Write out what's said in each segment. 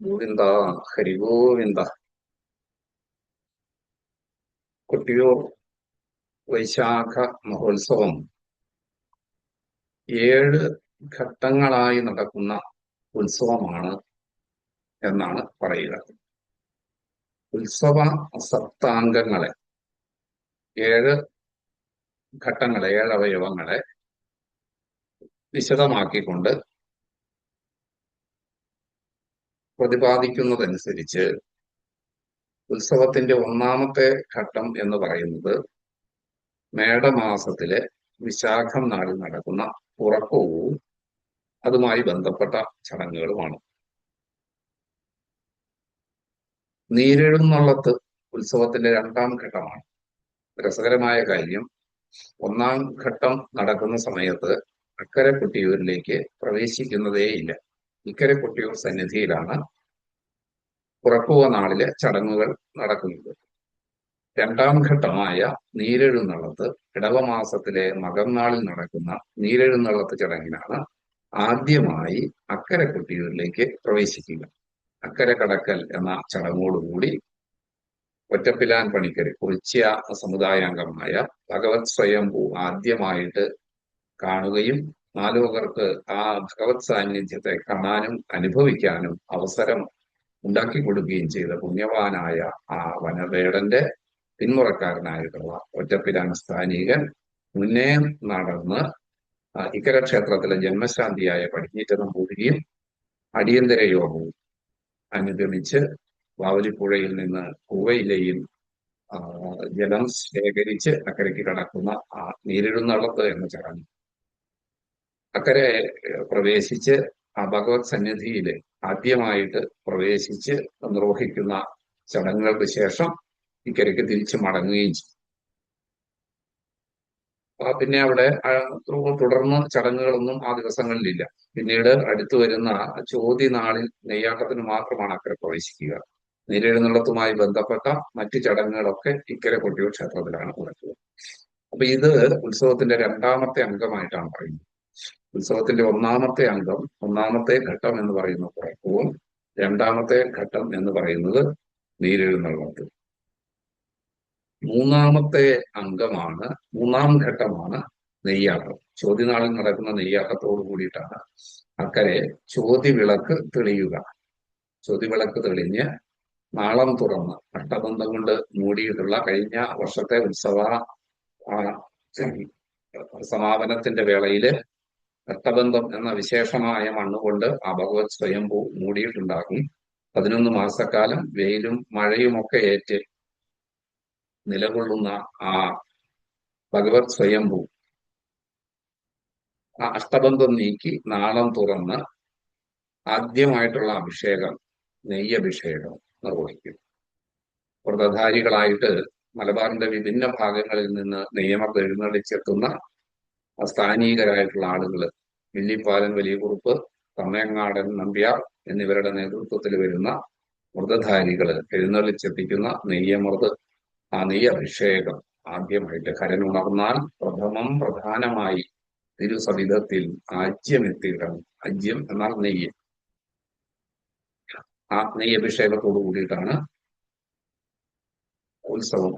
ഗോവിന്ദ. ഹരിഗോവിന്ദ. കൊട്ടിയൂർ വൈശാഖ മഹോത്സവം 7 ഘട്ടങ്ങളായി നടക്കുന്ന ഉത്സവമാണ് എന്നാണ് പറയുക. ഉത്സവ സപ്താംഗങ്ങളെ, 7 ഘട്ടങ്ങളെ, 7 അവയവങ്ങളെ വിശദമാക്കിക്കൊണ്ട് പ്രതിപാദിക്കുന്നതനുസരിച്ച് ഉത്സവത്തിന്റെ ഒന്നാമത്തെ ഘട്ടം എന്ന് പറയുന്നത് മേടമാസത്തിലെ വിശാഖം നാളിൽ നടക്കുന്ന ഉറക്കവും അതുമായി ബന്ധപ്പെട്ട ചടങ്ങുകളുമാണ്. നീരെഴുന്നള്ളത്ത് ഉത്സവത്തിന്റെ 2ാം ഘട്ടമാണ്. രസകരമായ കാര്യം, 1ാം ഘട്ടം നടക്കുന്ന സമയത്ത് അക്കരെ കൊട്ടിയൂരിലേക്ക് പ്രവേശിക്കുന്നതേയില്ല. ഇക്കരെ കൊട്ടിയൂർ സന്നിധിയിലാണ് പുറക്കുവ നാളിലെ ചടങ്ങുകൾ നടക്കുന്നത്. 2ാം ഘട്ടമായ നീരെഴുന്നള്ളത്ത് ഇടവമാസത്തിലെ മകം നാളിൽ നടക്കുന്ന നീരെഴുന്നള്ളത്ത് ചടങ്ങിനാണ് ആദ്യമായി അക്കരെ കൊട്ടിയൂരിലേക്ക് പ്രവേശിക്കുക. അക്കരെ കടക്കൽ എന്ന ചടങ്ങോടുകൂടി ഒറ്റപ്പിലാൻ പണിക്കര് കുറിച്യ സമുദായാംഗമായ ഭഗവത് സ്വയംഭൂ ആദ്യമായിട്ട് കാണുകയും നാലോകർക്ക് ആ ഭഗവത് സാന്നിധ്യത്തെ കാണാനും അനുഭവിക്കാനും അവസരം ഉണ്ടാക്കി കൊടുക്കുകയും ചെയ്ത പുണ്യവാനായ ആ വനവേടന്റെ പിന്മുറക്കാരനായിട്ടുള്ള ഒറ്റപ്പിലാൻ സ്ഥാനികൻ മുന്നേ നടന്ന് ഇക്കര ക്ഷേത്രത്തിലെ ജന്മശാന്തിയായ പടിഞ്ഞീറ്റ നമ്പൂതിരിയും അടിയന്തര യോഗവും അനുഗമിച്ച് വാവലിപ്പുഴയിൽ നിന്ന് കൂവയിലെയും ജലം ശേഖരിച്ച് അക്കരയ്ക്ക് കടക്കുന്ന ആ നീരെഴുന്നള്ളത്ത് എന്ന ചടങ്ങ് അക്കരെ പ്രവേശിച്ച് ആ ഭഗവത് സന്നിധിയിൽ ആദ്യമായിട്ട് പ്രവേശിച്ച് നിർവഹിക്കുന്ന ചടങ്ങുകൾക്ക് ശേഷം ഇക്കരയ്ക്ക് തിരിച്ചു മടങ്ങുകയും ചെയ്യും. പിന്നെ അവിടെ തുടർന്ന് ചടങ്ങുകളൊന്നും ആ ദിവസങ്ങളിലില്ല. പിന്നീട് അടുത്തു വരുന്ന ചോതി നാളിൽ നെയ്യാട്ടത്തിന് മാത്രമാണ് അക്കരെ പ്രവേശിക്കുക. നീരെഴുന്നള്ളത്തുമായി ബന്ധപ്പെട്ട മറ്റു ചടങ്ങുകളൊക്കെ ഇക്കരെ കൊട്ടിയൂർ ക്ഷേത്രത്തിലാണ് നടക്കുക. അപ്പൊ ഇത് ഉത്സവത്തിന്റെ 2ാമത്തെ അംഗമായിട്ടാണ് പറയുന്നത്. ഉത്സവത്തിന്റെ 1ാമത്തെ അംഗം, 1ാമത്തെ ഘട്ടം എന്ന് പറയുന്നത് പുറക്കവും, 2ാമത്തെ ഘട്ടം എന്ന് പറയുന്നത് നീരെഴുന്നള്ളത്ത്. 3ാമത്തെ അംഗമാണ്, 3ാം ഘട്ടമാണ് നെയ്യാട്ടം. ചോതിനാളിൽ നടക്കുന്ന നെയ്യാട്ടത്തോടു കൂടിയിട്ടാണ് അക്കരെ ചോതിവിളക്ക് തെളിയുക. ചോതിവിളക്ക് തെളിഞ്ഞ് നാളം തുറന്ന് അഷ്ടബന്ധം കൊണ്ട് മൂടിയിട്ടുള്ള കഴിഞ്ഞ വർഷത്തെ ഉത്സവ സമാപനത്തിന്റെ വേളയില് അഷ്ടബന്ധം എന്ന വിശേഷമായ മണ്ണുകൊണ്ട് ആ ഭഗവത് സ്വയംഭൂ മൂടിയിട്ടുണ്ടാകും. 11 മാസക്കാലം വെയിലും മഴയുമൊക്കെ ഏറ്റ് നിലകൊള്ളുന്ന ആ ഭഗവത് സ്വയംഭൂ ആ അഷ്ടബന്ധം നീക്കി നാളം തുറന്ന് ആദ്യമായിട്ടുള്ള അഭിഷേകം, നെയ്യഭിഷേകം നിർവഹിക്കും. വ്രതധാരികളായിട്ട് മലബാറിന്റെ വിഭിന്ന ഭാഗങ്ങളിൽ നിന്ന് നെയ്യമർദ്ദ എഴുന്നള്ളിച്ചെത്തുന്ന സ്ഥാനീകരായിട്ടുള്ള ആളുകൾ, വില്ലിപ്പാലൻ വലിയ കുറുപ്പ്, തമ്മയങ്ങാടൻ നമ്പ്യാർ എന്നിവരുടെ നേതൃത്വത്തിൽ വരുന്ന വ്രതധാരികള് എഴുന്നള്ളിച്ചെത്തിക്കുന്ന നെയ്യമർദ്ദ, ആ നെയ്യഭിഷേകം ആദ്യമായിട്ട് കരനുണർന്നാൽ പ്രധാനമായി തിരുസവിധത്തിൽ ആജ്യമെത്തിയിടണം. ആജ്യം എന്നാൽ നെയ്യ്. ആ നെയ്യഭിഷേകത്തോടു കൂടിയിട്ടാണ് ഉത്സവം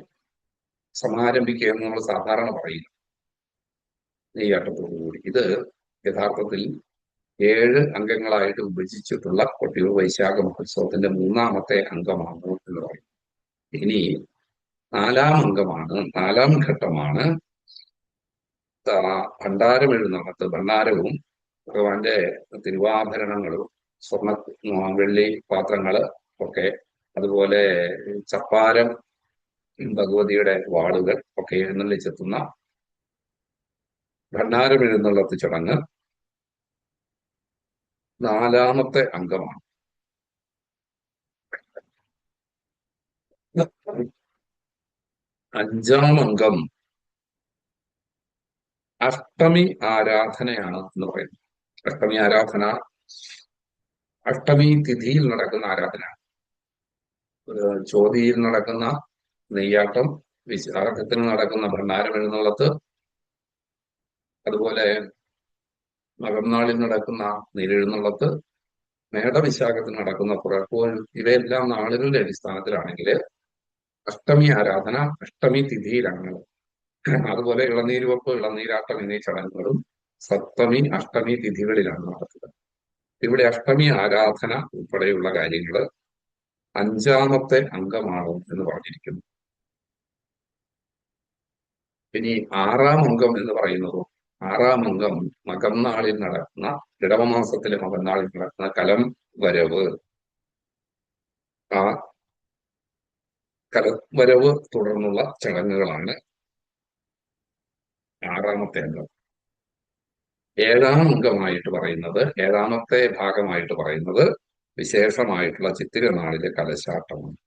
സമാരംഭിക്കുക എന്ന് നമ്മൾ സാധാരണ പറയും. നെയ്യാട്ടത്തോടു കൂടി. ഇത് യഥാർത്ഥത്തിൽ 7 അംഗങ്ങളായിട്ട് വിഭജിച്ചിട്ടുള്ള കൊട്ടിയൂർ വൈശാഖ മഹോത്സവത്തിന്റെ 3ാമത്തെ അംഗമാണ് എന്ന് പറയും. ഇനി 4ാം അംഗമാണ്, 4ാം ഘട്ടമാണ് ഭണ്ഡാരം എഴുന്നള്ളത്ത്. ഭണ്ഡാരവും ഭഗവാന്റെ തിരുവാഭരണങ്ങളും വെള്ളി പാത്രങ്ങള് ഒക്കെ, അതുപോലെ ചപ്പാരം, ഭഗവതിയുടെ വാളുകൾ ഒക്കെ എഴുന്നള്ളിച്ചെത്തുന്ന ഭണ്ഡാരം എഴുന്നള്ളത്ത് ചടങ്ങ് 4ാമത്തെ അംഗമാണ്. 5ാം അംഗം അഷ്ടമി ആരാധനയാണ് എന്ന് പറയുന്നത്. അഷ്ടമി ആരാധന അഷ്ടമി തിഥിയിൽ നടക്കുന്ന ആരാധന. ചോതിയിൽ നടക്കുന്ന നെയ്യാട്ടം, വിശാഖത്തിന് നടക്കുന്ന ഭണ്ഡാരം എഴുന്നള്ളത്ത്, അതുപോലെ മകംനാളിൽ നടക്കുന്ന നീരെഴുന്നള്ളത്ത്, മേടവിശാഖത്തിന് നടക്കുന്ന പുറപ്പോഴും ഇവയെല്ലാം നാളുകളുടെ അടിസ്ഥാനത്തിലാണെങ്കിൽ അഷ്ടമി ആരാധന അഷ്ടമി തിഥിയിലാണ്. അതുപോലെ ഇളനീരുവെപ്പ്, ഇളനീരാട്ടം എന്നീ ചടങ്ങുകളും സപ്തമി അഷ്ടമി തിഥികളിലാണ് നടത്തുക. ഇവിടെ അഷ്ടമി ആരാധന ഉൾപ്പെടെയുള്ള കാര്യങ്ങൾ അഞ്ചാമത്തെ അംഗമാണ് എന്ന് പറഞ്ഞിരിക്കുന്നു. ഇനി ആറാം അംഗം എന്ന് പറയുന്നത്, ആറാം അംഗം മകം നാളിൽ നടക്കുന്ന, ഇടവമാസത്തിലെ മകം നാളിൽ നടക്കുന്ന കലം വരവ്. ആ കലം വരവ് തുടർന്നുള്ള ചടങ്ങുകളാണ് ആറാമത്തെ അംഗം. ഏഴാം അംഗമായിട്ട് പറയുന്നത്, ഏഴാമത്തെ ഭാഗമായിട്ട് പറയുന്നത് വിശേഷമായിട്ടുള്ള ചിത്തിര നാളിലെ കലശാട്ടമാണ്.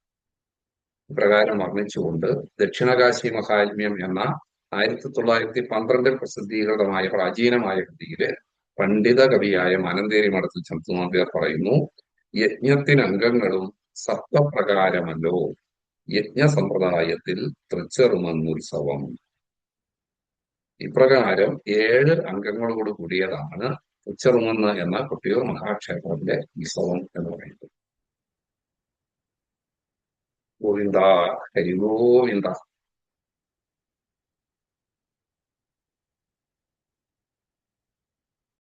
ഇപ്രകാരം വർണ്ണിച്ചുകൊണ്ട് ദക്ഷിണകാശി മഹാത്മ്യം എന്ന 1912 പ്രസിദ്ധീകൃതമായ പ്രാചീനമായ കൃതിയില് പണ്ഡിത കവിയായ മാനന്തേരി മഠത്തിൽ ചന്തുനാഥർ പറയുന്നു, യജ്ഞത്തിന് അംഗങ്ങളും സപ്തപ്രകാരമല്ലോ, യജ്ഞ സമ്പ്രദായത്തിൽ തൃച്ചെറുമന്നുത്സവം. ഇപ്രകാരം 7 അംഗങ്ങളോട് കൂടിയതാണ് തൃച്ചെറുമന്ന് എന്ന കൊട്ടിയൂർ മഹാക്ഷേത്രത്തിലെ ഉത്സവം എന്ന് പറയുന്നത്. ഗോവിന്ദ, ഹരി ഗോവിന്ദ.